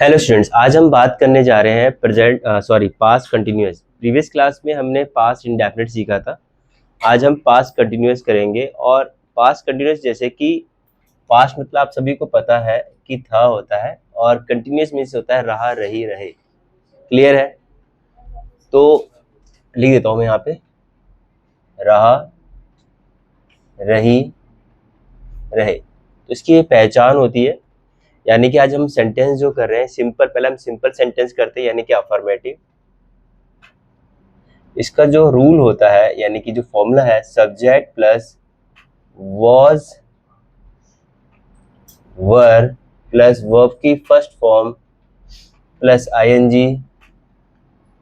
Hello students, आज हम बात करने जा रहे हैं पास्ट कंटिन्यूअस। प्रीवियस क्लास में हमने पास्ट इंडेफिनिट सीखा था। आज हम पास्ट कंटिन्यूअस करेंगे। और पास्ट कंटिन्यूअस जैसे कि पास्ट मतलब आप सभी को पता है कि था होता है, और कंटिन्यूअस मीन्स होता है रहा, रही, रहे। क्लियर है? तो लिख देता हूँ मैं यहाँ पे, रहा, रही, रहे। तो इसकी ये पहचान होती है। यानी कि आज हम सेंटेंस जो कर रहे हैं सिंपल, पहले हम सिंपल सेंटेंस करते हैं यानी कि अफर्मेटिव। इसका जो रूल होता है यानी कि जो फॉर्मूला है, subject plus was were plus verb की first form plus ING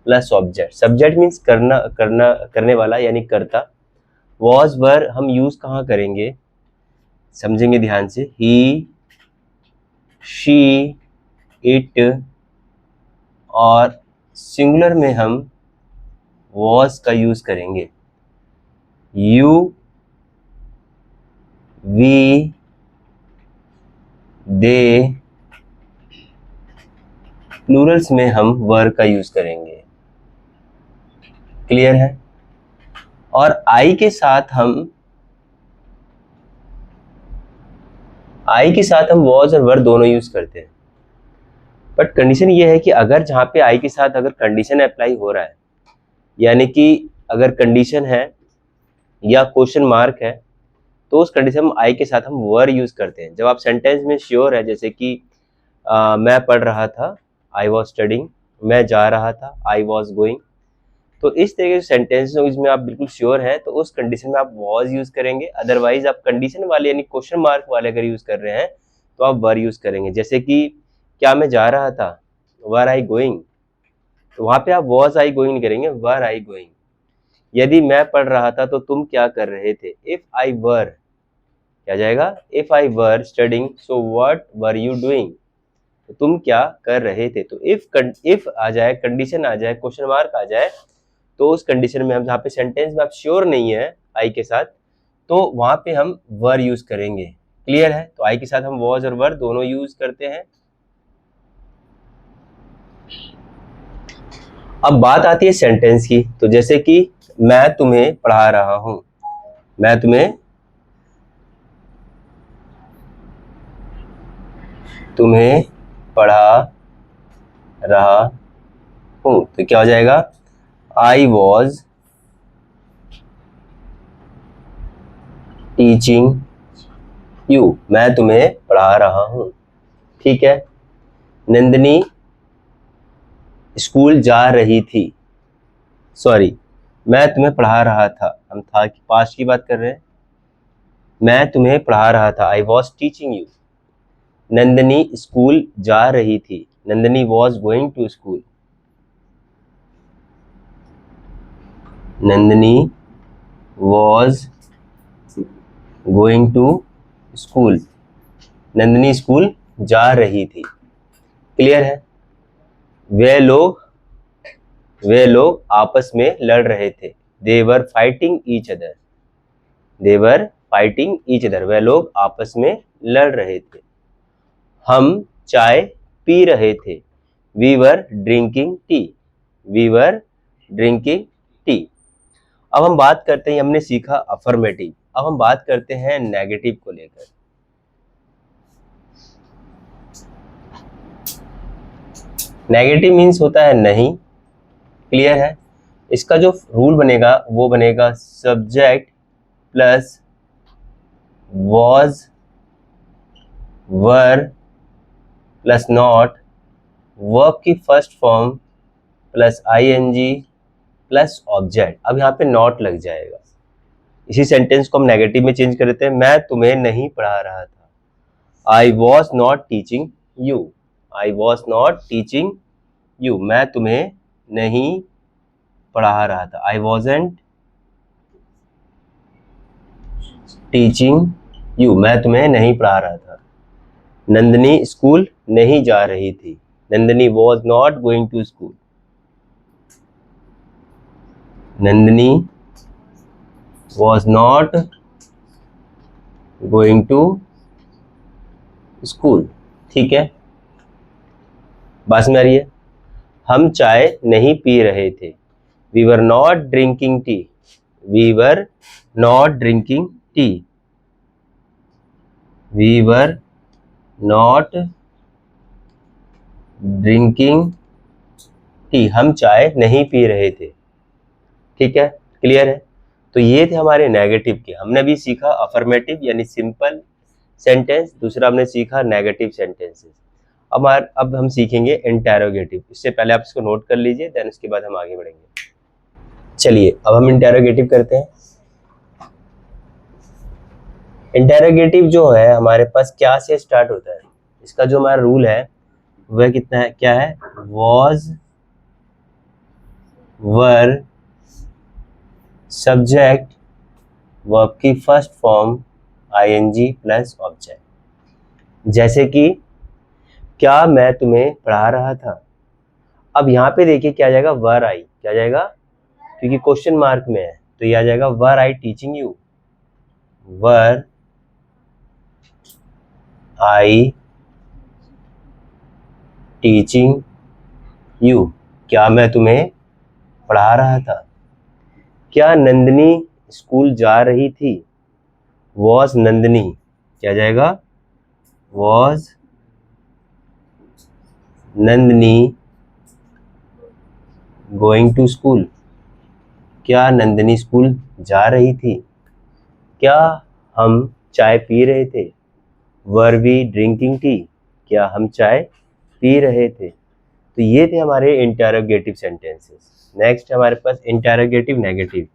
plus object. Subject means करने वाला यानी करता। वॉज वर हम यूज कहाँ करेंगे, समझेंगे ध्यान से। ही, शी, इट, और सिंगुलर में हम वॉज का यूज करेंगे। यू, वी, दे, प्लूरल्स में हम वर का यूज करेंगे। क्लियर है? और आई के साथ हम वॉज और वर दोनों यूज करते हैं। बट कंडीशन ये है कि अगर जहाँ पे आई के साथ अगर कंडीशन अप्लाई हो रहा है, यानी कि अगर कंडीशन है या क्वेश्चन मार्क है, तो उस कंडीशन में आई के साथ हम वर यूज करते हैं। जब आप सेंटेंस में श्योर है, जैसे कि मैं पढ़ रहा था, आई वॉज स्टडिंग, मैं जा रहा था, आई वॉज गोइंग। तो इस तरह के सेंटेंस जिसमें आप बिल्कुल श्योर हैं, तो उस कंडीशन में आप वॉज यूज करेंगे। अदरवाइज आप कंडीशन वाले यानी क्वेश्चन मार्क वाले अगर यूज कर रहे हैं तो आप वर यूज करेंगे। जैसे कि क्या मैं जा रहा था, वर आई गोइंग, तो वहां पे आप वॉज आई गोइंग नहीं करेंगे, वर आई गोइंग। यदि मैं पढ़ रहा था तो तुम क्या कर रहे थे, इफ आई वर, क्या जाएगा, if I were studying, so what were you doing, तो तुम क्या कर रहे थे। तो इफ आ जाए, कंडीशन आ जाए, क्वेश्चन मार्क आ जाए, तो उस कंडीशन में हम, जहाँ पे सेंटेंस में आप श्योर नहीं है आई के साथ, तो वहां पे हम वर यूज करेंगे। क्लियर है? तो आई के साथ हम वॉज और वर दोनों यूज करते हैं। अब बात आती है सेंटेंस की। तो जैसे कि मैं तुम्हें पढ़ा रहा हूं, मैं तुम्हें पढ़ा रहा हूं, तो क्या हो जाएगा, आई वॉज टीचिंग यू, मैं तुम्हें पढ़ा रहा हूं। ठीक है। नंदिनी स्कूल जा रही थी, सॉरी, मैं तुम्हें पढ़ा रहा था, हम था की पास्ट की बात कर रहे हैं। मैं तुम्हें पढ़ा रहा था, I was teaching you. Nandini school जा रही थी, Nandini was going to school. Nandini was going to school, Nandini school जा रही थी। क्लियर है? वे लोग आपस में लड़ रहे थे, they were fighting each other, they were fighting each other, वे लोग आपस में लड़ रहे थे। हम चाय पी रहे थे, we were drinking tea, we were drinking tea. अब हम बात करते हैं, हमने सीखा अफर्मेटिव, अब हम बात करते हैं नेगेटिव को लेकर। नेगेटिव मीन्स होता है नहीं। क्लियर है? इसका जो रूल बनेगा वो बनेगा subject plus was were plus not, verb की first form plus ING plus object. अब यहाँ पे नॉट लग जाएगा। इसी सेंटेंस को हम नेगेटिव में चेंज कर देते हैं, मैं तुम्हें नहीं पढ़ा रहा था, I was not teaching you, I was not teaching you, मैं तुम्हें नहीं पढ़ा रहा था, आई वॉजेंट टीचिंग यू, मैं तुम्हें नहीं पढ़ा रहा था। नंदिनी स्कूल नहीं जा रही थी, Nandini was not going to school, Nandini was not going to school. ठीक है। बात में आ रही है? हम चाय नहीं पी रहे थे, we were not drinking tea, we were not drinking tea, we were not drinking tea, हम चाय नहीं पी रहे थे। ठीक है, क्लियर है? तो ये थे हमारे नेगेटिव के। हमने भी सीखा अफर्मेटिव यानी सिंपल सेंटेंस, दूसरा हमने सीखा नेगेटिव सेंटेंसेस। अब हम सीखेंगे इंटेरोगेटिव। इससे पहले आप इसको नोट कर लीजिए, देन उसके बाद हम आगे बढ़ेंगे। चलिए अब हम इंटेरोगेटिव करते हैं। इंटेरोगेटिव जो है हमारे पास क्या से स्टार्ट होता है? इसका जो हमारा रूल है वह कितना है, क्या है? वॉज, वर, सब्जेक्ट, वर्ब की first form ING plus object. जैसे कि क्या मैं तुम्हें पढ़ा रहा था। अब यहाँ पे देखिए क्या आ जाएगा? वर आई। क्या आ जाएगा? क्योंकि क्वेश्चन मार्क में है तो ये आ जाएगा were I teaching you, were I teaching you, क्या मैं तुम्हें पढ़ा रहा था। क्या नंदिनी स्कूल जा रही थी, वॉज नंदिनी, क्या जाएगा? Was Nandini going to school, क्या नंदिनी स्कूल जा रही थी। क्या हम चाय पी रहे थे, वर वी ड्रिंकिंग टी, क्या हम चाय पी रहे थे। तो ये थे हमारे इंटेरोगेटिव सेंटेंसेस। नेक्स्ट हमारे पास इंटेरोगेटिव नेगेटिव।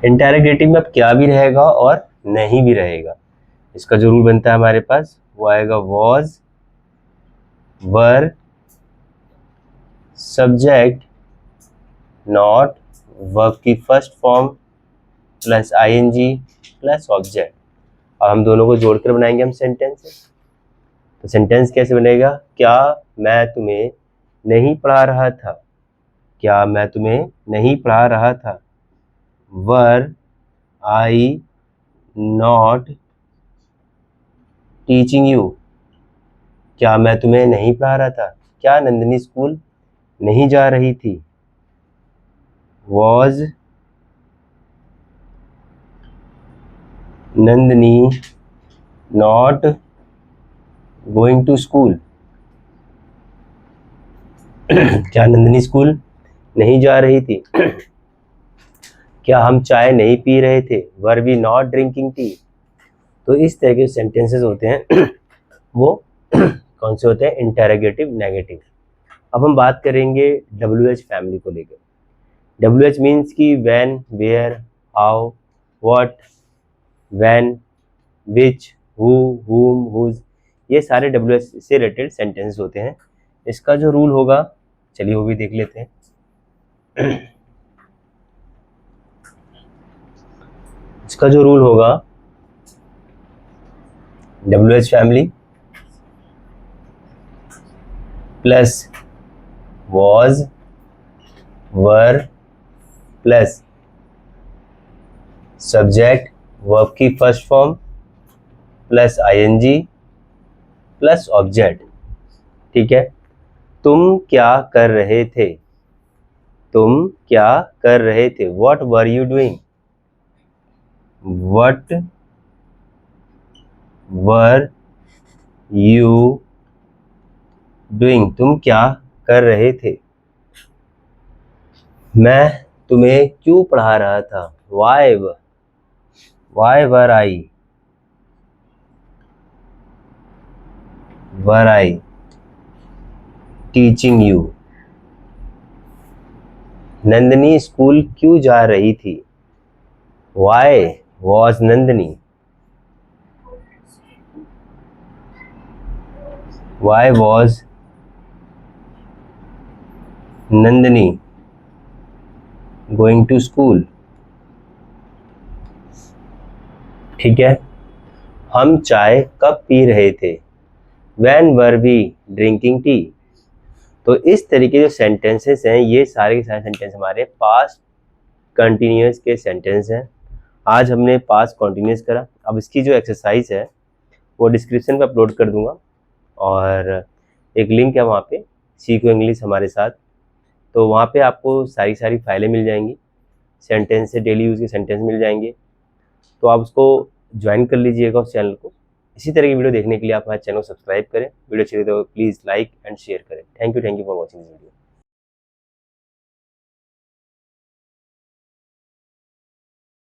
इंटेरोगेटिव में अब क्या भी रहेगा और नहीं भी रहेगा। इसका जो रूल बनता है हमारे पास वो आएगा was, were, subject, not, verb की first form plus ING plus object. अब हम दोनों को जोड़कर बनाएंगे हम सेंटेंस। तो सेंटेंस कैसे बनेगा? क्या मैं तुम्हें नहीं पढ़ा रहा था, क्या मैं तुम्हें नहीं पढ़ा रहा था, वर आई नॉट टीचिंग यू, क्या मैं तुम्हें नहीं पढ़ा रहा था। क्या नंदिनी स्कूल नहीं जा रही थी, was Nandini not going to school, क्या नंदिनी स्कूल नहीं जा रही थी। क्या हम चाय नहीं पी रहे थे, were we not drinking tea. तो इस तरह के सेंटेंसेस होते हैं वो कौन से होते हैं? Interrogative negative. अब हम बात करेंगे WH फैमिली को लेकर। WH मीन्स कि when, where, how, what, when, which, who, whom, whose, ये सारे WH से रिलेटेड सेंटेंसेस होते हैं। इसका जो रूल होगा चलिए वो भी देख लेते हैं। इसका जो रूल होगा WH family plus was, were plus subject, verb की first form plus ING plus object. ठीक है, तुम क्या कर रहे थे, तुम क्या कर रहे थे, what were you doing, what were you doing, तुम क्या कर रहे थे। मैं तुम्हें क्यों पढ़ा रहा था, why were I teaching you. Nandini school क्यों जा रही थी, why was Nandini, why was Nandini going to school. ठीक है, हम चाय कब पी रहे थे, when were we drinking tea. तो इस तरीके जो सेंटेंसेस हैं ये सारे के सारे सेंटेंस हमारे पास्ट कंटिन्यूअस के सेंटेंस हैं। आज हमने पास्ट कंटिन्यूअस करा। अब इसकी जो एक्सरसाइज है वो डिस्क्रिप्शन पे अपलोड कर दूंगा, और एक लिंक है वहाँ पे, सीखो इंग्लिश हमारे साथ। तो वहाँ पे आपको सारी फाइलें मिल जाएंगी, सेंटेंस से डेली यूज़ के सेंटेंस मिल जाएंगे, तो आप उसको ज्वाइन कर लीजिएगा उस चैनल को। इसी तरह की वीडियो देखने के लिए आप हमारे चैनल को सब्सक्राइब करें, वीडियो अच्छी लगे तो प्लीज़ लाइक एंड शेयर करें। Thank you for watching this video.